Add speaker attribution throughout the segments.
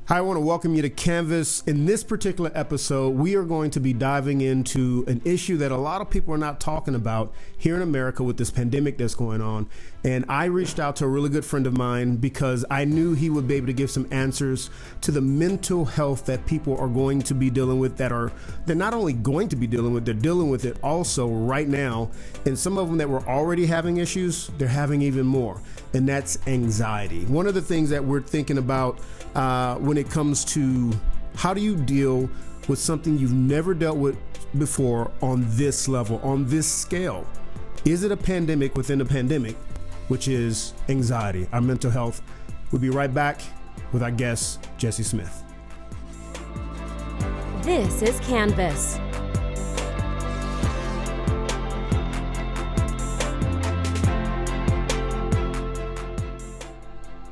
Speaker 1: Hi, I want to welcome you to Kanvs. In this particular episode, we are going to be diving into an issue that a lot of people are not talking about here in America with this pandemic that's going on. And I reached out to a really good friend of mine because I knew he would be able to give some answers to the mental health that people are going to be dealing with they're not only going to be dealing with, they're dealing with it also right now. And some of them that were already having issues, they're having even more. And that's anxiety. One of the things that we're thinking about when it comes to how do you deal with something you've never dealt with before on this level, on this scale. Is it a pandemic within a pandemic, which is anxiety, our mental health? We'll be right back with our guest, Jesse Smith.
Speaker 2: This is Kanvs.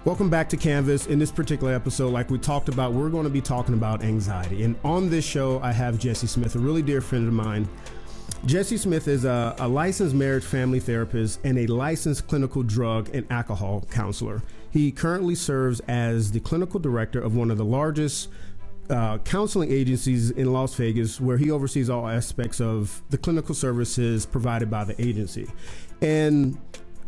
Speaker 1: Welcome back to Kanvs. In this particular episode, like we talked about, we're going to be talking about anxiety. And on this show, I have Jesse Smith, a really dear friend of mine. Jesse Smith is a licensed marriage family therapist and a licensed clinical drug and alcohol counselor. He currently serves as the clinical director of one of the largest counseling agencies in Las Vegas, where he oversees all aspects of the clinical services provided by the agency. And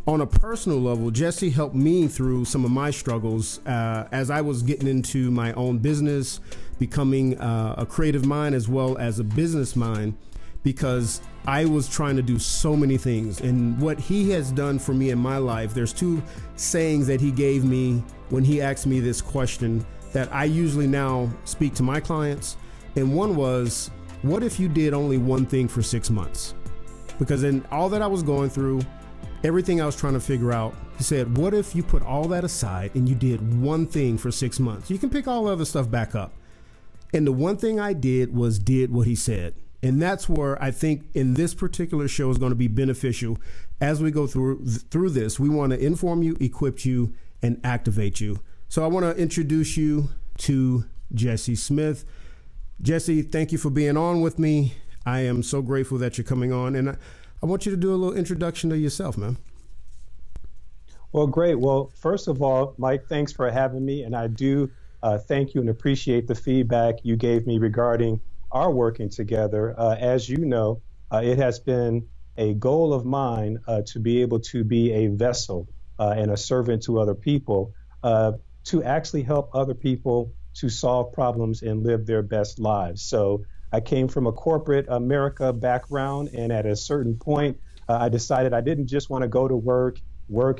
Speaker 1: on a personal level, Jesse helped me through some of my struggles as I was getting into my own business, becoming a creative mind as well as a business mind, because I was trying to do so many things. And what he has done for me in my life, there's two sayings that he gave me when he asked me this question that I usually now speak to my clients. And one was, what if you did only one thing for 6 months? Because in all that I was going through, everything I was trying to figure out, he said, what if you put all that aside and you did one thing for 6 months? You can pick all the other stuff back up. And the one thing I did was did what he said. And that's where I think in this particular show is going to be beneficial as we go through this. We want to inform you, equip you, and activate you. So I want to introduce you to Jesse Smith. Jesse, thank you for being on with me. I am so grateful that you're coming on. And I want you to do a little introduction to yourself, man.
Speaker 3: Well, great. Well, first of all, Mike, thanks for having me. And I do thank you and appreciate the feedback you gave me regarding our working together. As you know, it has been a goal of mine to be able to be a vessel and a servant to other people, to actually help other people to solve problems and live their best lives. So I came from a corporate America background, and at a certain point, I decided I didn't just want to go to work,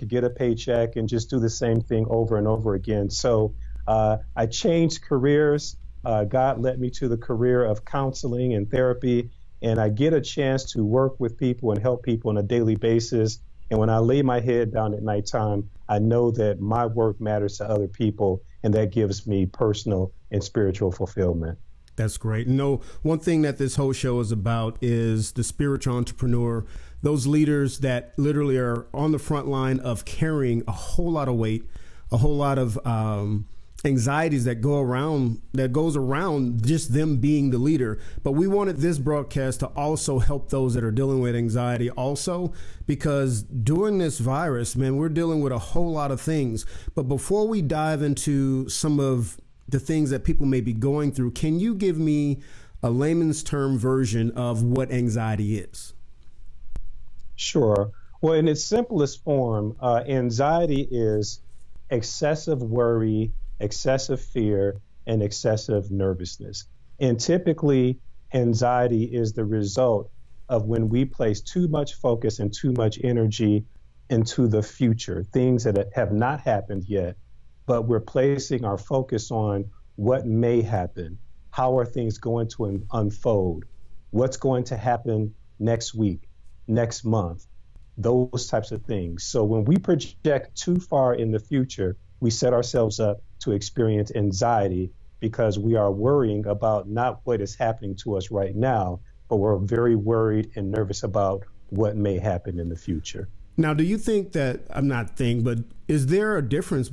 Speaker 3: get a paycheck, and just do the same thing over and over again. So I changed careers. God led me to the career of counseling and therapy, and I get a chance to work with people and help people on a daily basis. And when I lay my head down at nighttime, I know that my work matters to other people, and that gives me personal and spiritual fulfillment.
Speaker 1: That's great. No, one thing that this whole show is about is the spiritual entrepreneur, those leaders that literally are on the front line of carrying a whole lot of weight, a whole lot of anxieties that goes around just them being the leader. But we wanted this broadcast to also help those that are dealing with anxiety also, because during this virus, man, we're dealing with a whole lot of things. But before we dive into some of the things that people may be going through, can you give me a layman's term version of what anxiety is?
Speaker 3: Sure. Well, in its simplest form, anxiety is excessive worry, excessive fear, and excessive nervousness. And typically, anxiety is the result of when we place too much focus and too much energy into the future, things that have not happened yet, but we're placing our focus on what may happen. How are things going to unfold? What's going to happen next week, next month? Those types of things. So when we project too far in the future, we set ourselves up to experience anxiety because we are worrying about not what is happening to us right now, but we're very worried and nervous about what may happen in the future.
Speaker 1: Now, do you think that, but is there different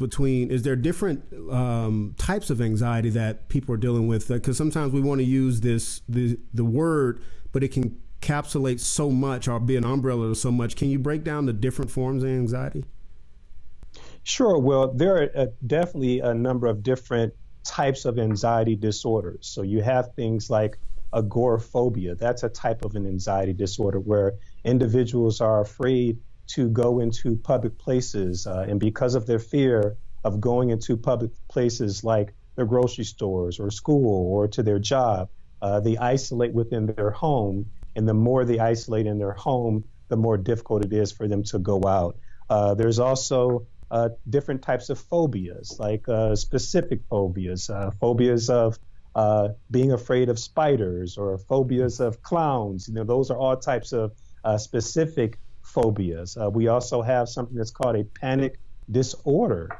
Speaker 1: types of anxiety that people are dealing with? Because sometimes we want to use the word, but it can encapsulate so much or be an umbrella to so much. Can you break down the different forms of anxiety?
Speaker 3: Sure. Well, there are definitely a number of different types of anxiety disorders. So you have things like agoraphobia. That's a type of an anxiety disorder where individuals are afraid to go into public places. And because of their fear of going into public places like the grocery stores or school or to their job, they isolate within their home. And the more they isolate in their home, the more difficult it is for them to go out. There's also different types of phobias, like specific phobias, phobias of being afraid of spiders or phobias of clowns. Those are all types of specific phobias. We also have something that's called a panic disorder,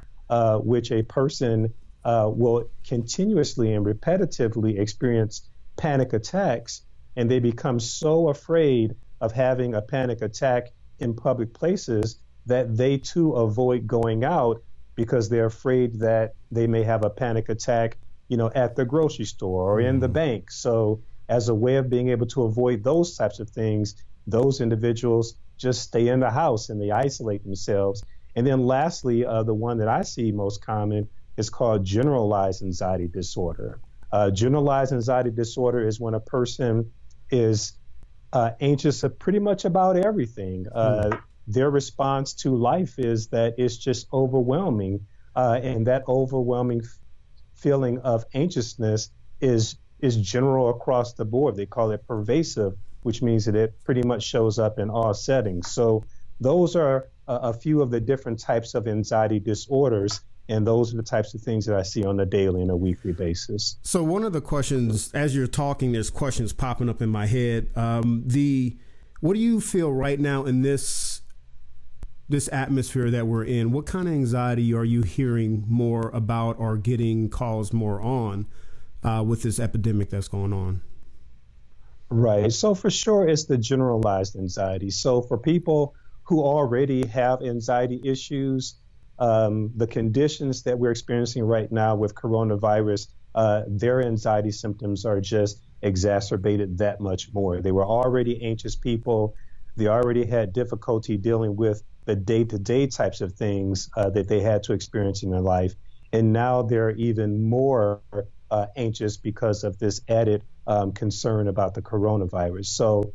Speaker 3: which a person will continuously and repetitively experience panic attacks, and they become so afraid of having a panic attack in public places that they too avoid going out because they're afraid that they may have a panic attack, at the grocery store or in the bank. So as a way of being able to avoid those types of things, those individuals just stay in the house and they isolate themselves. And then lastly, the one that I see most common is called generalized anxiety disorder. Generalized anxiety disorder is when a person is anxious pretty much about everything. Their response to life is that it's just overwhelming, and that overwhelming feeling of anxiousness is general across the board. They call it pervasive, which means that it pretty much shows up in all settings. So those are a few of the different types of anxiety disorders, and those are the types of things that I see on a daily and a weekly basis.
Speaker 1: So one of the questions, as you're talking, there's questions popping up in my head. What do you feel right now in this atmosphere that we're in? What kind of anxiety are you hearing more about or getting calls more on with this epidemic that's going on?
Speaker 3: Right. So for sure, it's the generalized anxiety. So for people who already have anxiety issues, the conditions that we're experiencing right now with coronavirus, their anxiety symptoms are just exacerbated that much more. They were already anxious people. They already had difficulty dealing with the day-to-day types of things that they had to experience in their life. And now they're even more anxious because of this added concern about the coronavirus. So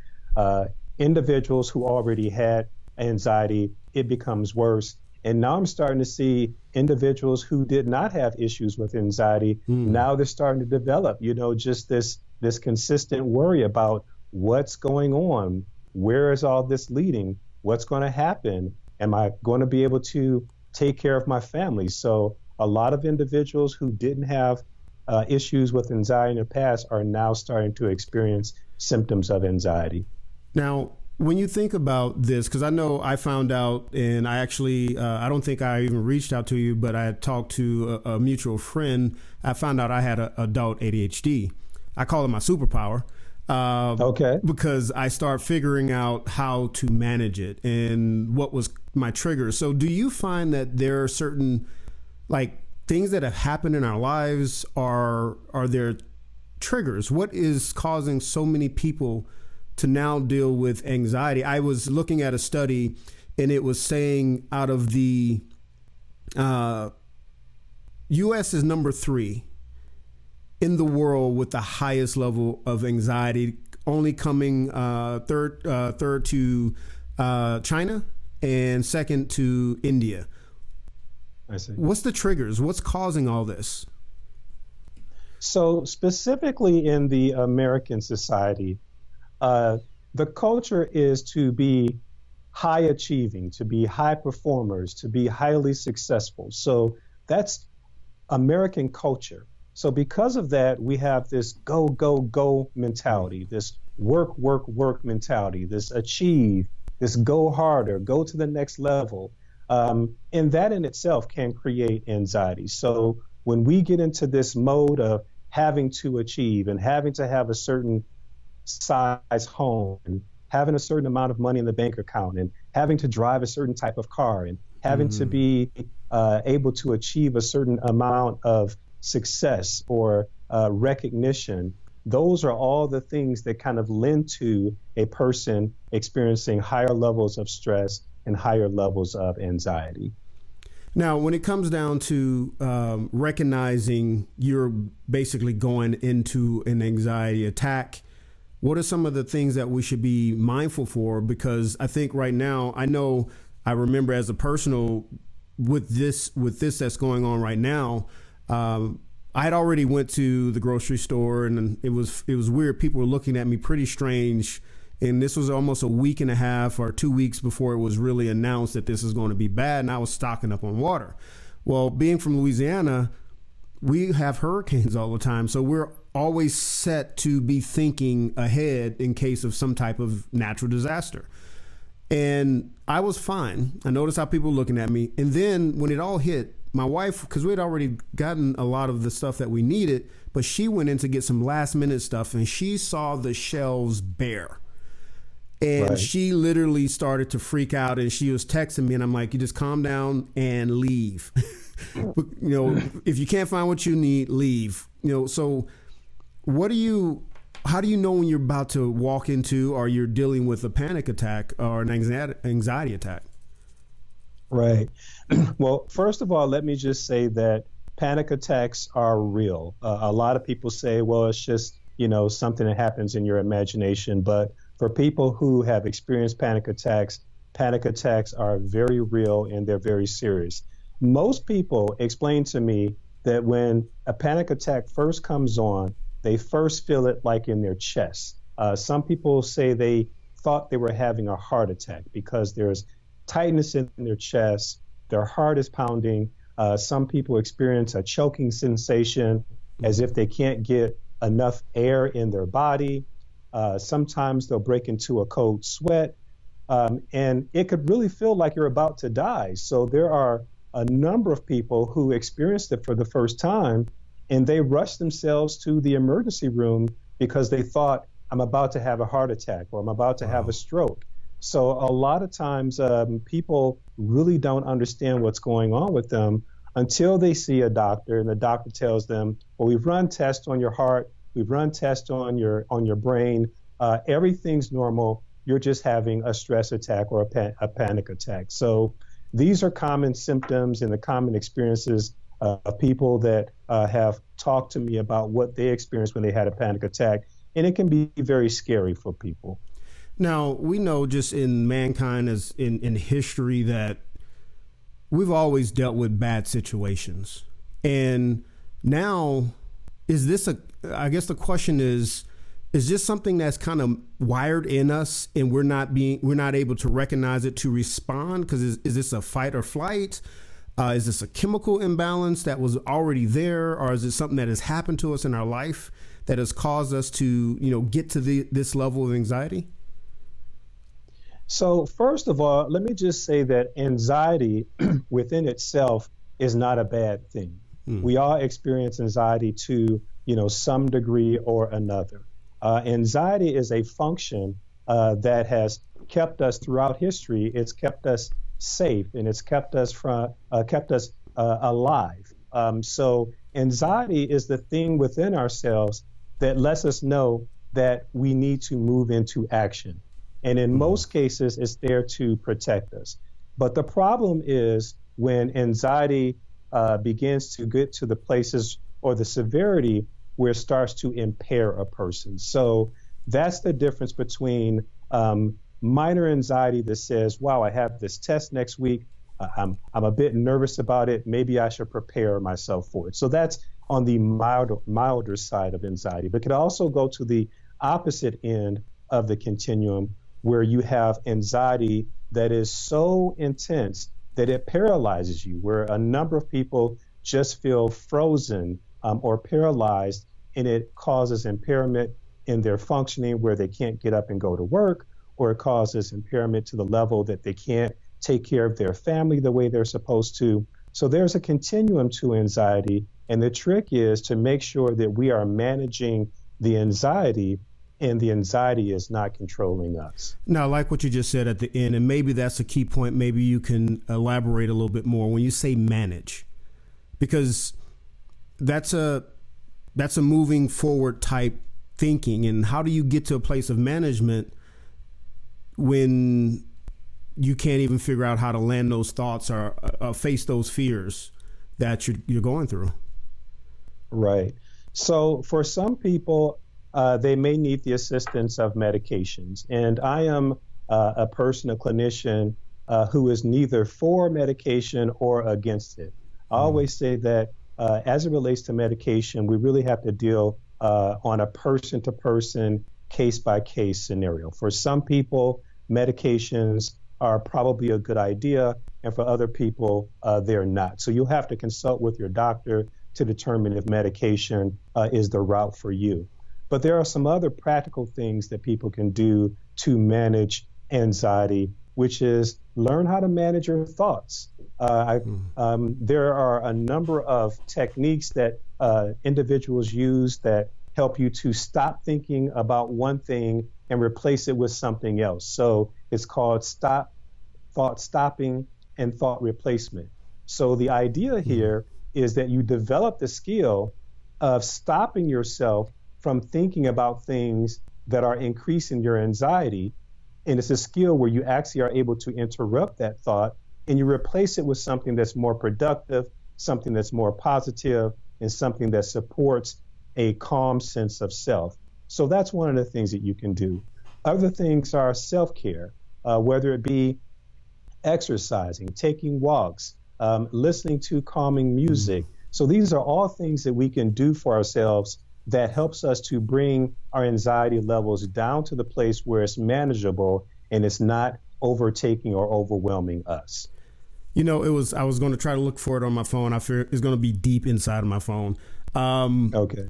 Speaker 3: individuals who already had anxiety, it becomes worse. And now I'm starting to see individuals who did not have issues with anxiety. Now they're starting to develop, just this consistent worry about what's going on. Where is all this leading? What's going to happen? Am I going to be able to take care of my family? So a lot of individuals who didn't have issues with anxiety in the past are now starting to experience symptoms of anxiety.
Speaker 1: Now, when you think about this, because I know I found out, and I actually, I don't think I even reached out to you, but I had talked to a mutual friend. I found out I had adult ADHD. I call it my superpower.
Speaker 3: Okay.
Speaker 1: Because I start figuring out how to manage it and what was my triggers. So do you find that there are certain things that have happened in our lives are there triggers? What is causing so many people to now deal with anxiety? I was looking at a study and it was saying out of the U.S. is number 3 in the world with the highest level of anxiety, only coming third to China and second to India.
Speaker 3: I see.
Speaker 1: What's the triggers? What's causing all this?
Speaker 3: So specifically in the American society, the culture is to be high achieving, to be high performers, to be highly successful. So that's American culture. So because of that, we have this go, go, go mentality, this work, work, work mentality, this achieve, this go harder, go to the next level. And that in itself can create anxiety. So when we get into this mode of having to achieve and having to have a certain size home and having a certain amount of money in the bank account and having to drive a certain type of car and having to be able to achieve a certain amount of success or recognition, those are all the things that kind of lend to a person experiencing higher levels of stress and higher levels of anxiety.
Speaker 1: Now, when it comes down to recognizing you're basically going into an anxiety attack, what are some of the things that we should be mindful for? Because I think right now, I remember as a personal with this that's going on right now. I had already went to the grocery store, and it was weird. People were looking at me pretty strange. And this was almost a week and a half or 2 weeks before it was really announced that this is going to be bad. And I was stocking up on water. Well, being from Louisiana, we have hurricanes all the time. So we're always set to be thinking ahead in case of some type of natural disaster. And I was fine. I noticed how people were looking at me. And then when it all hit, my wife, because we had already gotten a lot of the stuff that we needed, but she went in to get some last minute stuff and she saw the shelves bare. And
Speaker 3: Right.
Speaker 1: she literally started to freak out, and she was texting me, and I'm like, you just calm down and leave. If you can't find what you need, leave. So how do you know when you're about to walk into or you're dealing with a panic attack or an anxiety attack?
Speaker 3: Right. Well, first of all, let me just say that panic attacks are real. A lot of people say, well, it's just, something that happens in your imagination. But for people who have experienced panic attacks are very real and they're very serious. Most people explain to me that when a panic attack first comes on, they first feel it like in their chest. Some people say they thought they were having a heart attack because there's tightness in their chest, their heart is pounding. Some people experience a choking sensation as if they can't get enough air in their body. Sometimes they'll break into a cold sweat, and it could really feel like you're about to die. So there are a number of people who experienced it for the first time, and they rushed themselves to the emergency room because they thought, I'm about to have a heart attack or I'm about to have a stroke. So a lot of times people really don't understand what's going on with them until they see a doctor, and the doctor tells them, well, we've run tests on your heart, we've run tests on your brain, everything's normal, you're just having a stress attack or a panic attack. So these are common symptoms and the common experiences of people that have talked to me about what they experienced when they had a panic attack, and it can be very scary for people.
Speaker 1: Now, we know just in mankind as in history that we've always dealt with bad situations. And now, I guess the question is this something that's kind of wired in us and we're not able to recognize it to respond? Because is this a fight or flight? Is this a chemical imbalance that was already there? Or is it something that has happened to us in our life that has caused us to, get to this level of anxiety?
Speaker 3: So first of all, let me just say that anxiety within itself is not a bad thing. We all experience anxiety to, some degree or another. Anxiety is a function that has kept us throughout history. It's kept us safe and it's kept us alive. So anxiety is the thing within ourselves that lets us know that we need to move into action. And in most cases, it's there to protect us. But the problem is when anxiety begins to get to the places or the severity where it starts to impair a person. So that's the difference between minor anxiety that says, wow, I have this test next week. I'm a bit nervous about it. Maybe I should prepare myself for it. So that's on the milder side of anxiety. But it could also go to the opposite end of the continuum, where you have anxiety that is so intense that it paralyzes you, where a number of people just feel frozen or paralyzed, and it causes impairment in their functioning where they can't get up and go to work, or it causes impairment to the level that they can't take care of their family the way they're supposed to. So there's a continuum to anxiety, and the trick is to make sure that we are managing the anxiety and the anxiety is not controlling us.
Speaker 1: Now, like what you just said at the end, and maybe that's a key point, maybe you can elaborate a little bit more when you say manage, because that's a moving forward type thinking. And how do you get to a place of management when you can't even figure out how to land those thoughts or face those fears that you're going through.
Speaker 3: Right. So for some people, they may need the assistance of medications. And I am a clinician who is neither for medication or against it. I always say that as it relates to medication, we really have to deal on a person-to-person, case-by-case scenario. For some people, medications are probably a good idea, and for other people, they're not. So you'll have to consult with your doctor to determine if medication is the route for you. But there are some other practical things that people can do to manage anxiety, which is learn how to manage your thoughts. There are a number of techniques that individuals use that help you to stop thinking about one thing and replace it with something else. So it's called thought stopping and thought replacement. So the idea here is that you develop the skill of stopping yourself from thinking about things that are increasing your anxiety. And it's a skill where you actually are able to interrupt that thought and you replace it with something that's more productive, something that's more positive, and something that supports a calm sense of self. So that's one of the things that you can do. Other things are self-care, whether it be exercising, taking walks, listening to calming music. So these are all things that we can do for ourselves that helps us to bring our anxiety levels down to the place where it's manageable and it's not overtaking or overwhelming us.
Speaker 1: You know, I was going to try to look for it on my phone. I fear it's going to be deep inside of my phone.
Speaker 3: Okay.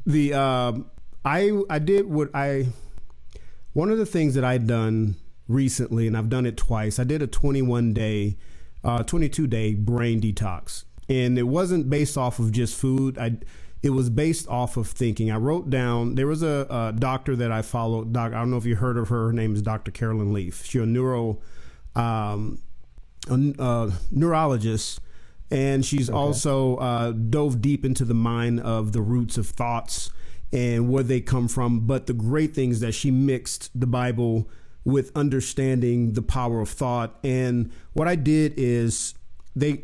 Speaker 1: One of the things that I'd done recently, and I've done it twice, I did a 22-day brain detox. And it wasn't based off of just food. It was based off of thinking. I wrote down, there was a doctor that I followed. I don't know if you heard of her. Her name is Dr. Carolyn Leaf. She's a neurologist, and she's also dove deep into the mind of the roots of thoughts and where they come from. But the great thing is that she mixed the Bible with understanding the power of thought. And what I did is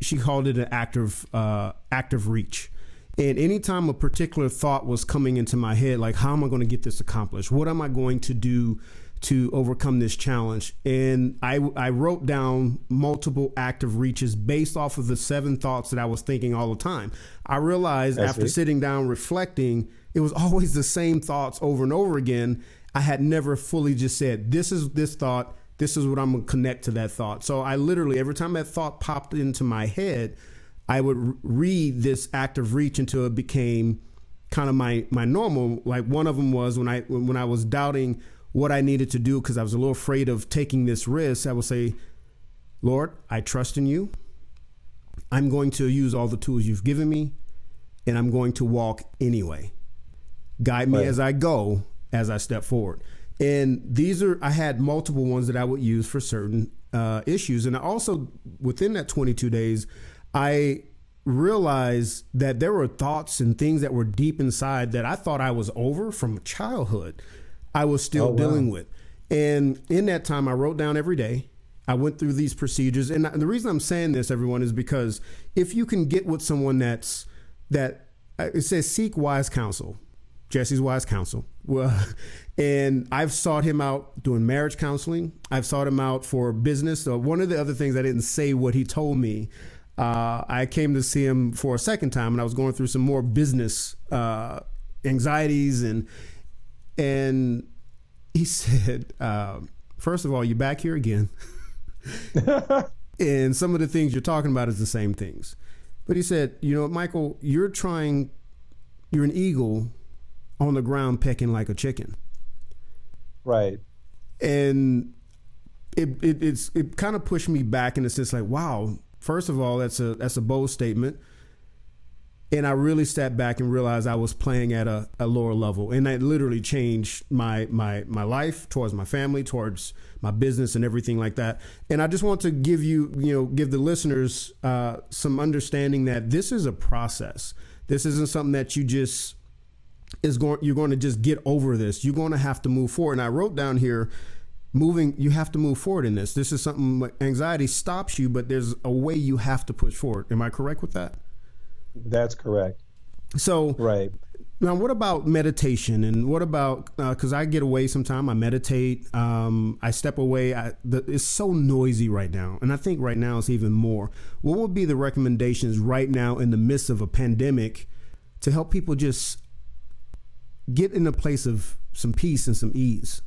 Speaker 1: she called it an active reach. And anytime a particular thought was coming into my head, like, how am I going to get this accomplished? What am I going to do to overcome this challenge? And I wrote down multiple active reaches based off of the 7 thoughts that I was thinking all the time. I realized after sitting down, reflecting, it was always the same thoughts over and over again. I had never fully just said, this is this thought, this is what I'm going to connect to that thought. So I literally, every time that thought popped into my head, I would read this active reach until it became kind of my normal. Like one of them was when I was doubting what I needed to do because I was a little afraid of taking this risk, I would say, Lord, I trust in you. I'm going to use all the tools you've given me, and I'm going to walk anyway. Guide me as I go, as I step forward. And I had multiple ones that I would use for certain issues. And I also, within that 22 days, I realized that there were thoughts and things that were deep inside that I thought I was over from childhood. I was still dealing with. And in that time, I wrote down every day. I went through these procedures. And the reason I'm saying this, everyone, is because if you can get with someone it says seek wise counsel, Jesse's wise counsel. Well, and I've sought him out doing marriage counseling. I've sought him out for business. So one of the other things, I didn't say what he told me. I came to see him for a second time, and I was going through some more business anxieties, and he said, first of all, you're back here again. And some of the things you're talking about is the same things. But he said, you know, Michael, you're an eagle on the ground pecking like a chicken.
Speaker 3: Right.
Speaker 1: And it kind of pushed me back in a sense, like, wow, first of all, that's a bold statement. And I really stepped back and realized I was playing at a lower level. And that literally changed my life, towards my family, towards my business and everything like that. And I just want to give the listeners some understanding that this is a process. This isn't something that you're going to just get over this. You're going to have to move forward. And I wrote down here, you have to move forward in this. This is something like anxiety stops you, but there's a way you have to push forward. Am I correct with that?
Speaker 3: That's correct.
Speaker 1: So
Speaker 3: right.
Speaker 1: Now, what about meditation? And what about, because I get away sometime, I meditate, I step away. It's so noisy right now. And I think right now it's even more. What would be the recommendations right now in the midst of a pandemic to help people just get in a place of some peace and some ease?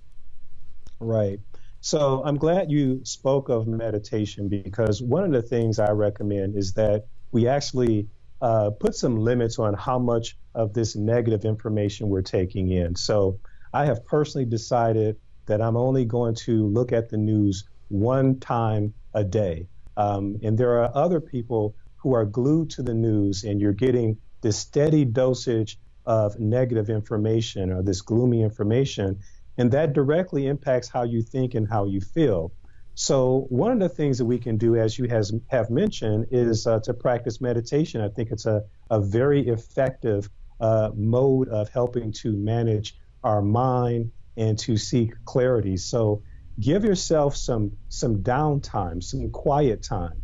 Speaker 3: Right. So I'm glad you spoke of meditation, because one of the things I recommend is that we actually put some limits on how much of this negative information we're taking in. So I have personally decided that I'm only going to look at the news one time a day. And there are other people who are glued to the news, and you're getting this steady dosage of negative information or this gloomy information, and that directly impacts how you think and how you feel. So one of the things that we can do, as you have mentioned, is to practice meditation. I think it's a very effective mode of helping to manage our mind and to seek clarity. So give yourself some downtime, some quiet time.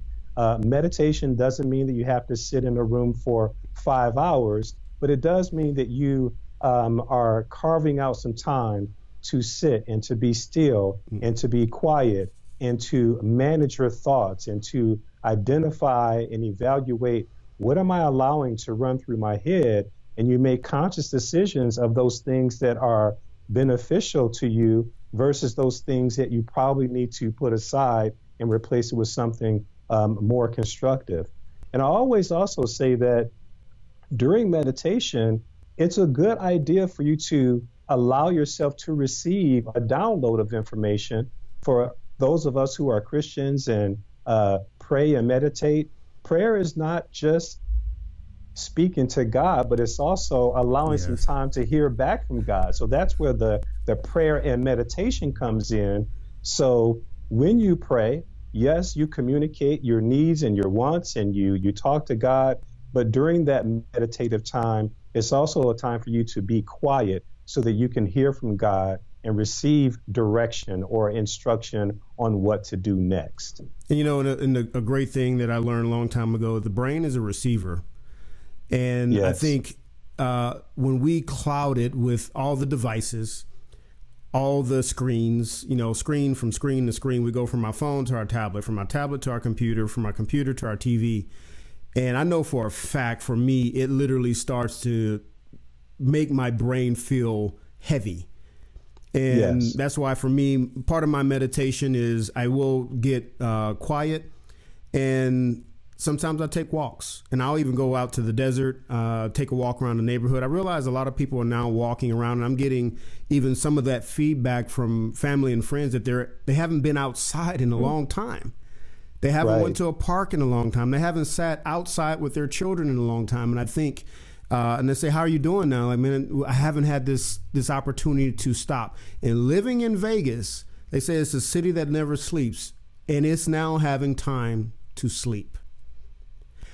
Speaker 3: Meditation doesn't mean that you have to sit in a room for 5 hours, but it does mean that you are carving out some time to sit and to be still and to be quiet and to manage your thoughts and to identify and evaluate what am I allowing to run through my head, and you make conscious decisions of those things that are beneficial to you versus those things that you probably need to put aside and replace it with something more constructive. And I always also say that during meditation, it's a good idea for you to allow yourself to receive a download of information. For those of us who are Christians and pray and meditate, prayer is not just speaking to God, but it's also allowing some time to hear back from God. So that's where the prayer and meditation comes in. So when you pray, yes, you communicate your needs and your wants, and you talk to God, but during that meditative time, it's also a time for you to be quiet so that you can hear from God and receive direction or instruction on what to do next.
Speaker 1: And, you know, a great thing that I learned a long time ago, the brain is a receiver. And I think when we cloud it with all the devices, all the screens, you know, screen to screen, we go from our phone to our tablet, from our tablet to our computer, from our computer to our TV. And I know for a fact, for me, it literally starts to make my brain feel heavy. And that's why for me, part of my meditation is I will get quiet, and sometimes I take walks, and I'll even go out to the desert, take a walk around the neighborhood. I realize a lot of people are now walking around, and I'm getting even some of that feedback from family and friends that they haven't been outside in a long time. They haven't went to a park in a long time. They haven't sat outside with their children in a long time. And I think, and they say, how are you doing now? I mean, I haven't had this opportunity to stop. And living in Vegas, they say it's a city that never sleeps, and it's now having time to sleep.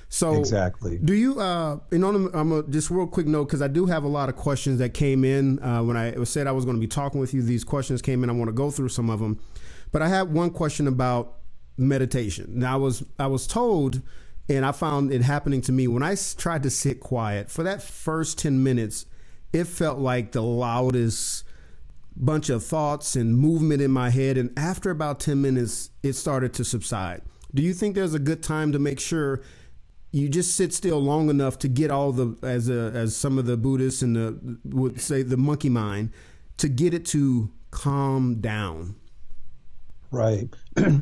Speaker 1: So
Speaker 3: exactly.
Speaker 1: Do you, I'm just real quick note, because I do have a lot of questions that came in when I said I was going to be talking with you. These questions came in. I want to go through some of them. But I have one question about meditation. Now, I was told, and I found it happening to me, when I tried to sit quiet for that first 10 minutes, it felt like the loudest bunch of thoughts and movement in my head. And after about 10 minutes, it started to subside. Do you think there's a good time to make sure you just sit still long enough to get all the, as some of the Buddhists and would say, the monkey mind, to get it to calm down?
Speaker 3: Right.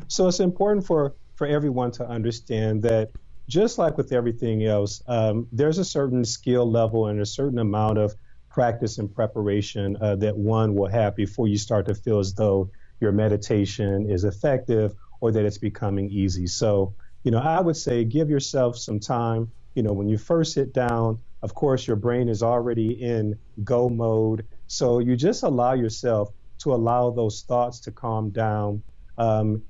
Speaker 3: So it's important for everyone to understand that just like with everything else, there's a certain skill level and a certain amount of practice and preparation that one will have before you start to feel as though your meditation is effective or that it's becoming easy. So, you know, I would say give yourself some time. You know, when you first sit down, of course, your brain is already in go mode. So you just allow yourself to allow those thoughts to calm down.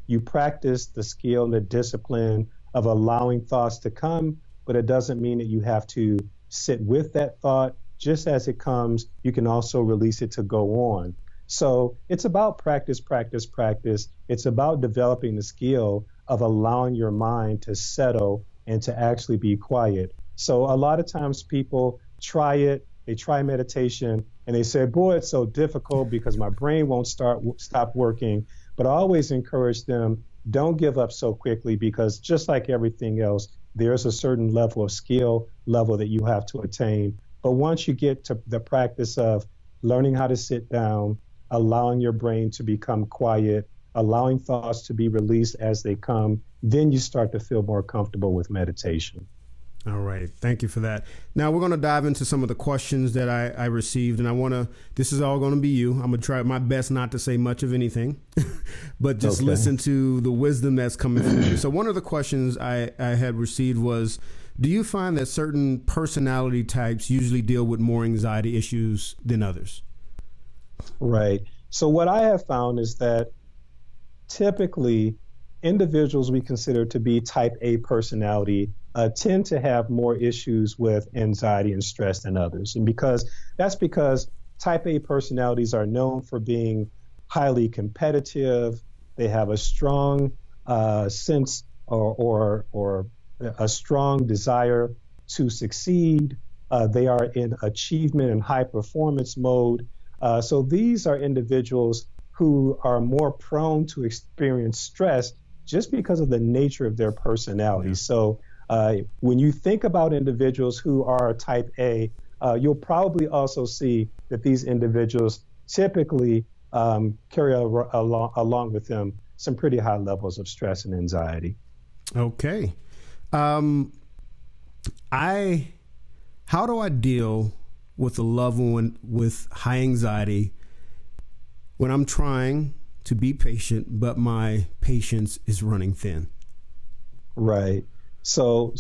Speaker 3: You practice the skill and the discipline of allowing thoughts to come, but it doesn't mean that you have to sit with that thought. Just as it comes, you can also release it to go on. So it's about practice, practice, practice. It's about developing the skill of allowing your mind to settle and to actually be quiet. So a lot of times people try it, they try meditation, and they say, boy, it's so difficult because my brain won't stop working. But I always encourage them, don't give up so quickly, because just like everything else, there's a certain level of skill level that you have to attain. But once you get to the practice of learning how to sit down, allowing your brain to become quiet, allowing thoughts to be released as they come, then you start to feel more comfortable with meditation.
Speaker 1: All right. Thank you for that. Now we're going to dive into some of the questions that I received, and this is all going to be you. I'm going to try my best not to say much of anything, but just listen to the wisdom that's coming from you. So one of the questions I had received was, do you find that certain personality types usually deal with more anxiety issues than others?
Speaker 3: Right. So what I have found is that typically individuals we consider to be type A personality tend to have more issues with anxiety and stress than others. And that's because type A personalities are known for being highly competitive. They have a strong sense or a strong desire to succeed. They are in achievement and high performance mode. So these are individuals who are more prone to experience stress just because of the nature of their personality. Yeah. So when you think about individuals who are type A, you'll probably also see that these individuals typically carry along with them some pretty high levels of stress and anxiety.
Speaker 1: Okay. How do I deal with a loved one with high anxiety when I'm trying to be patient, but my patience is running thin?
Speaker 3: Right. So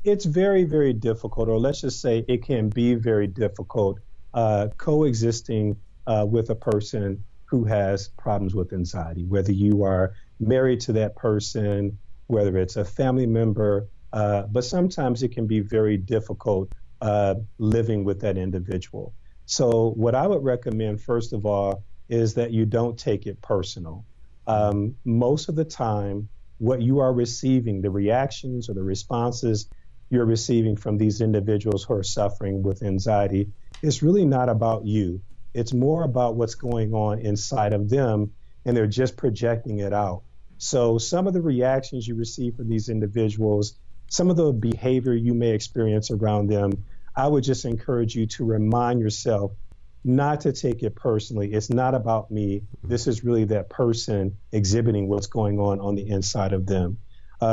Speaker 3: it's very, very difficult, or let's just say it can be very difficult coexisting with a person who has problems with anxiety, whether you are married to that person, whether it's a family member, but sometimes it can be very difficult living with that individual. So what I would recommend, first of all, is that you don't take it personal. Most of the time, what you are receiving, the reactions or the responses you're receiving from these individuals who are suffering with anxiety, is really not about you. It's more about what's going on inside of them, and they're just projecting it out. So some of the reactions you receive from these individuals, some of the behavior you may experience around them, I would just encourage you to remind yourself not to take it personally. It's not about me. This is really that person exhibiting what's going on the inside of them.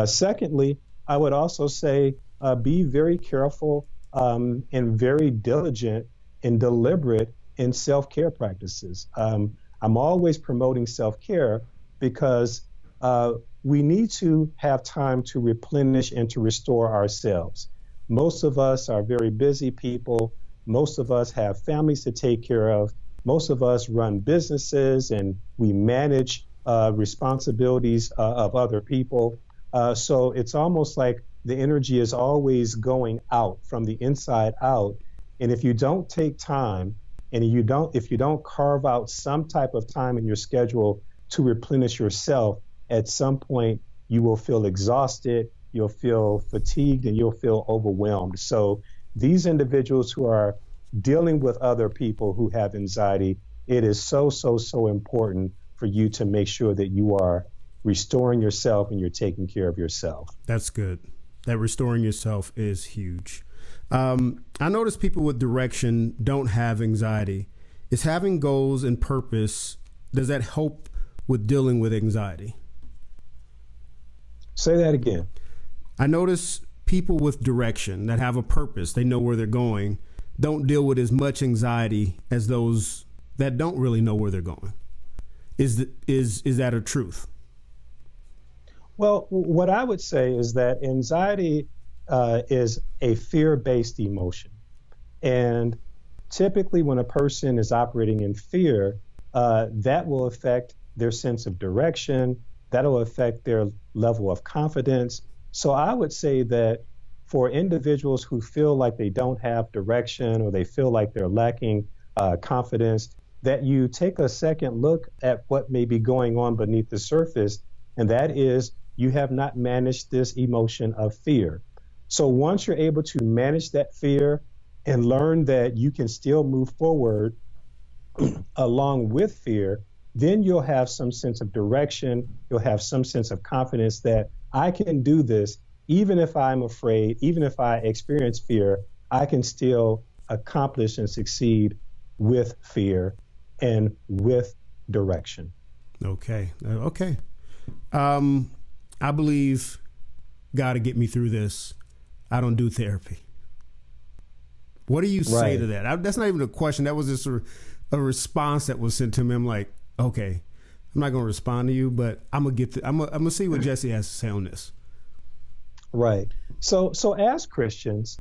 Speaker 3: Secondly, I would also say be very careful and very diligent and deliberate in self-care practices. I'm always promoting self-care because we need to have time to replenish and to restore ourselves. Most of us are very busy people. Most of us have families to take care of. Most of us run businesses and we manage responsibilities of other people. So it's almost like the energy is always going out from the inside out. And if you don't take time and if you don't carve out some type of time in your schedule to replenish yourself, at some point you will feel exhausted, you'll feel fatigued, and you'll feel overwhelmed. So these individuals who are dealing with other people who have anxiety, it is so important for you to make sure that you are restoring yourself and you're taking care of yourself.
Speaker 1: That's good. That restoring yourself is huge. I notice people with direction don't have anxiety. Is having goals and purpose, does that help with dealing with anxiety?
Speaker 3: Say that again.
Speaker 1: I notice people with direction that have a purpose, they know where they're going, don't deal with as much anxiety as those that don't really know where they're going. Is that a truth?
Speaker 3: Well, what I would say is that anxiety is a fear-based emotion. And typically when a person is operating in fear, that will affect their sense of direction, that'll affect their level of confidence. So I would say that for individuals who feel like they don't have direction or they feel like they're lacking confidence, that you take a second look at what may be going on beneath the surface, and that is you have not managed this emotion of fear. So once you're able to manage that fear and learn that you can still move forward along with fear, then you'll have some sense of direction. You'll have some sense of confidence that I can do this, even if I'm afraid, even if I experience fear, I can still accomplish and succeed with fear and with direction.
Speaker 1: Okay. Okay. I believe God to get me through this. I don't do therapy. What do you say to that? That's not even a question. That was just a response that was sent to me. I'm like, okay, I'm not going to respond to you, but I'm gonna see what Jesse has to say on this.
Speaker 3: Right. So as Christians,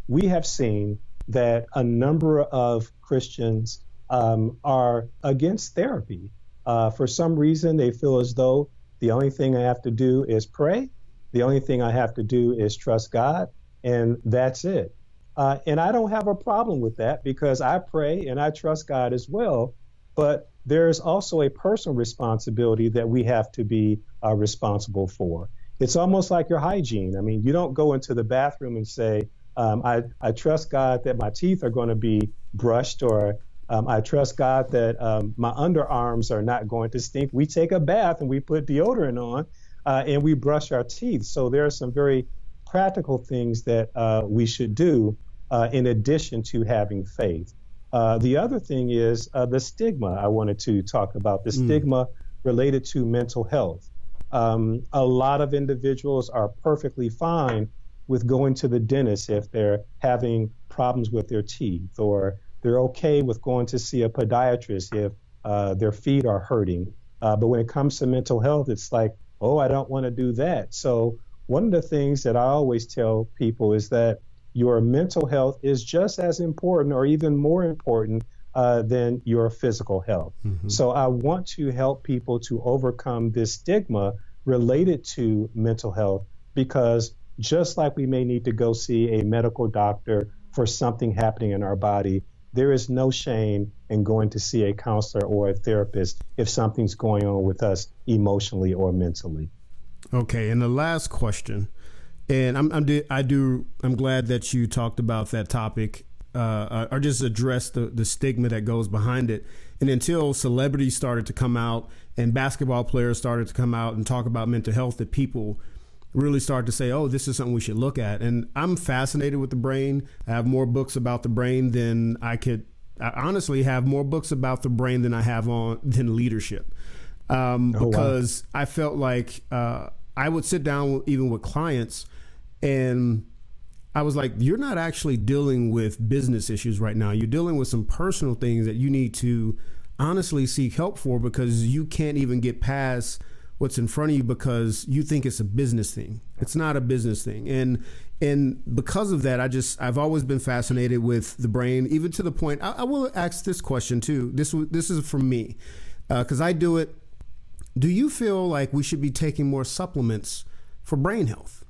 Speaker 3: we have seen that a number of Christians are against therapy. For some reason, they feel as though the only thing I have to do is pray. The only thing I have to do is trust God, and that's it. And I don't have a problem with that because I pray and I trust God as well. But there's also a personal responsibility that we have to be responsible for. It's almost like your hygiene. I mean, you don't go into the bathroom and say, I trust God that my teeth are going to be brushed, or I trust God that my underarms are not going to stink. We take a bath and we put deodorant on and we brush our teeth. So there are some very practical things that we should do in addition to having faith. The other thing is the stigma I wanted to talk about, the stigma related to mental health. A lot of individuals are perfectly fine with going to the dentist if they're having problems with their teeth, or they're okay with going to see a podiatrist if their feet are hurting. But when it comes to mental health, it's like, oh, I don't want to do that. So one of the things that I always tell people is that your mental health is just as important or even more important than your physical health. Mm-hmm. So I want to help people to overcome this stigma related to mental health, because just like we may need to go see a medical doctor for something happening in our body, there is no shame in going to see a counselor or a therapist if something's going on with us emotionally or mentally.
Speaker 1: Okay, and the last question, and I'm glad that you talked about that topic, or just address the stigma that goes behind it. And until celebrities started to come out and basketball players started to come out and talk about mental health, that people really started to say, oh, this is something we should look at. And I'm fascinated with the brain. I have more books about the brain than I honestly have more books about the brain than I have than leadership. Because I felt like I would sit down even with clients and I was like, you're not actually dealing with business issues right now. You're dealing with some personal things that you need to honestly seek help for, because you can't even get past what's in front of you because you think it's a business thing. It's not a business thing. And because of that, I've always been fascinated with the brain, even to the point, I will ask this question too. This is from me, because I do it. Do you feel like we should be taking more supplements for brain health?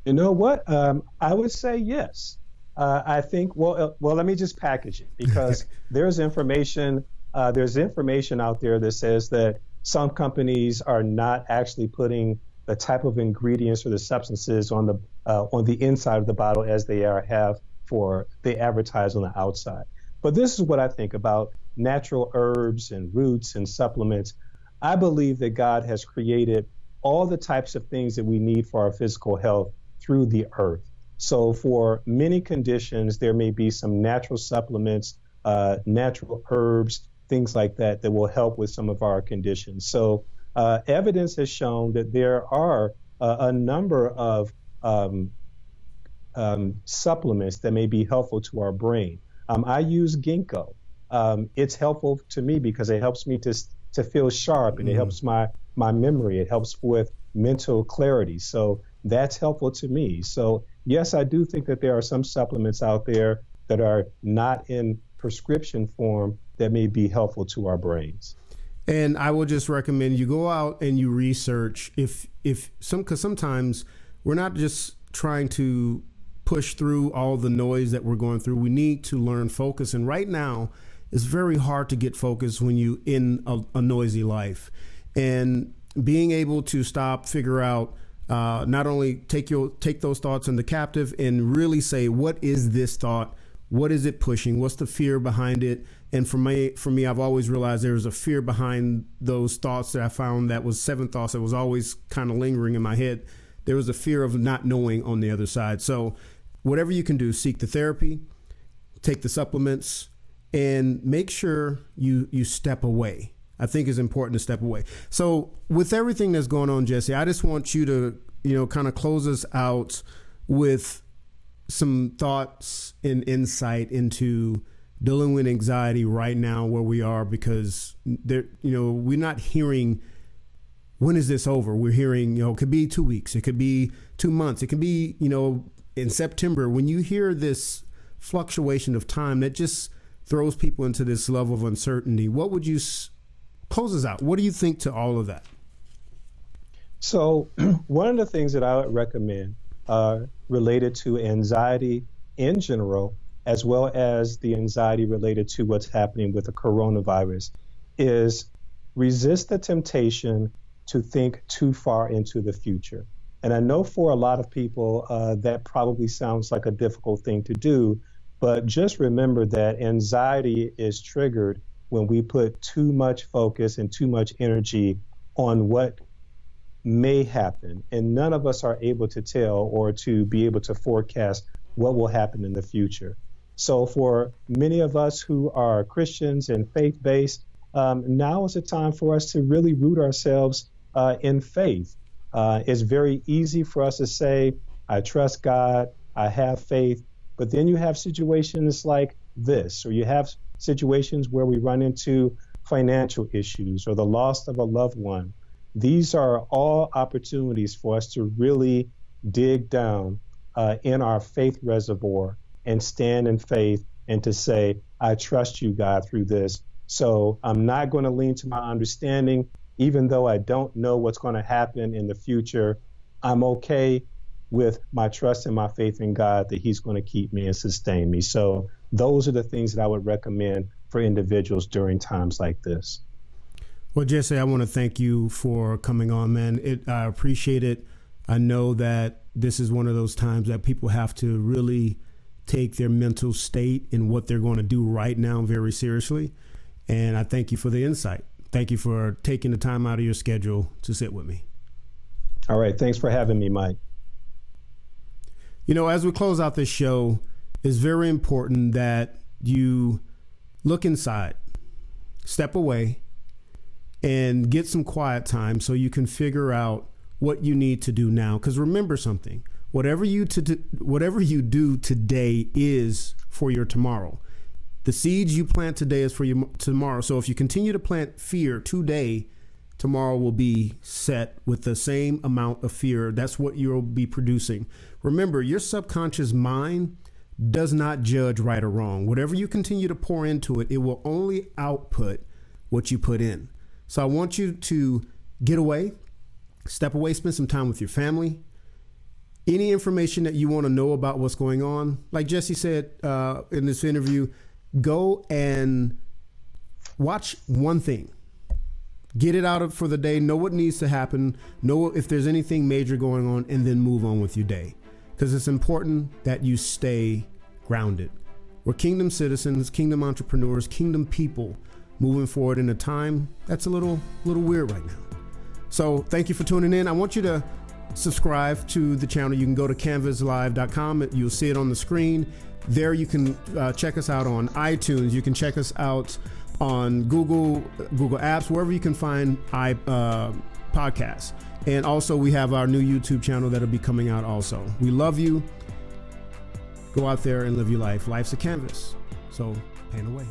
Speaker 3: You know what? I would say yes. I think, well, let me just package it, because there's information out there that says that some companies are not actually putting the type of ingredients or the substances on the inside of the bottle as they advertise on the outside. But this is what I think about natural herbs and roots and supplements. I believe that God has created all the types of things that we need for our physical health through the earth. So for many conditions, there may be some natural supplements, natural herbs, things like that will help with some of our conditions. So evidence has shown that there are a number of supplements that may be helpful to our brain. I use ginkgo. It's helpful to me because it helps me to feel sharp, and it helps my memory. It helps with mental clarity. So that's helpful to me. So yes, I do think that there are some supplements out there that are not in prescription form that may be helpful to our brains.
Speaker 1: And I would just recommend you go out and you research because sometimes we're not just trying to push through all the noise that we're going through. We need to learn focus. And right now, it's very hard to get focused when you in a noisy life. And being able to stop, figure out, not only take those thoughts into captive and really say, what is this thought? What is it pushing? What's the fear behind it? And for me, I've always realized there was a fear behind those thoughts that I found that was 7 thoughts that was always kind of lingering in my head. There was a fear of not knowing on the other side. So whatever you can do, seek the therapy, take the supplements, and make sure you step away. I think it's important to step away. So with everything that's going on, Jesse, I just want you to, kind of close us out with some thoughts and insight into dealing with anxiety right now where we are, because we're not hearing, when is this over? We're hearing, it could be 2 weeks, it could be 2 months, it could be, in September. When you hear this fluctuation of time, that just throws people into this level of uncertainty. What would you close us out? What do you think to all of that?
Speaker 3: So one of the things that I would recommend related to anxiety in general, as well as the anxiety related to what's happening with the coronavirus, is resist the temptation to think too far into the future. And I know for a lot of people that probably sounds like a difficult thing to do, but just remember that anxiety is triggered when we put too much focus and too much energy on what may happen. And none of us are able to tell or to be able to forecast what will happen in the future. So for many of us who are Christians and faith-based, now is the time for us to really root ourselves in faith. It's very easy for us to say, I trust God, I have faith, but then you have situations like this, or you have situations where we run into financial issues or the loss of a loved one. These are all opportunities for us to really dig down in our faith reservoir and stand in faith and to say, I trust you, God, through this. So I'm not going to lean to my understanding, even though I don't know what's going to happen in the future. I'm okay with my trust and my faith in God that he's going to keep me and sustain me. So those are the things that I would recommend for individuals during times like this.
Speaker 1: Well, Jesse, I want to thank you for coming on, man. I appreciate it. I know that this is one of those times that people have to really take their mental state and what they're going to do right now very seriously. And I thank you for the insight. Thank you for taking the time out of your schedule to sit with me.
Speaker 3: All right. Thanks for having me, Mike.
Speaker 1: As we close out this show, it's very important that you look inside, step away, and get some quiet time so you can figure out what you need to do now. Because remember something, whatever you do today is for your tomorrow. The seeds you plant today is for your tomorrow. So if you continue to plant fear today, tomorrow will be set with the same amount of fear. That's what you'll be producing. Remember, your subconscious mind does not judge right or wrong. Whatever you continue to pour into it, it will only output what you put in. So I want you to get away, step away, spend some time with your family. Any information that you want to know about what's going on, like Jesse said in this interview, go and watch one thing. Get it out for the day, know what needs to happen, know if there's anything major going on, and then move on with your day. Because it's important that you stay grounded. We're kingdom citizens, kingdom entrepreneurs, kingdom people moving forward in a time that's a little weird right now. So thank you for tuning in. I want you to subscribe to the channel. You can go to kanvslive.com. You'll see it on the screen. There you can check us out on iTunes. You can check us out on Google Apps, wherever you can find podcasts. And also we have our new YouTube channel that'll be coming out also. We love you. Go out there and live your life. Life's a canvas. So paint away.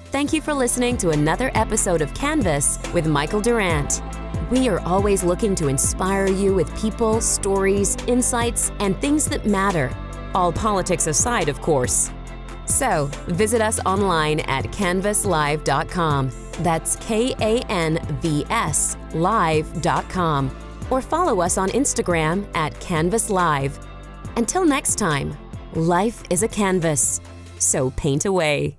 Speaker 2: Thank you for listening to another episode of Kanvs with Michael Durant. We are always looking to inspire you with people, stories, insights, and things that matter. All politics aside, of course. So, visit us online at kanvslive.com. That's KANVS live.com. Or follow us on Instagram at Kanvs Live. Until next time, life is a canvas, so paint away.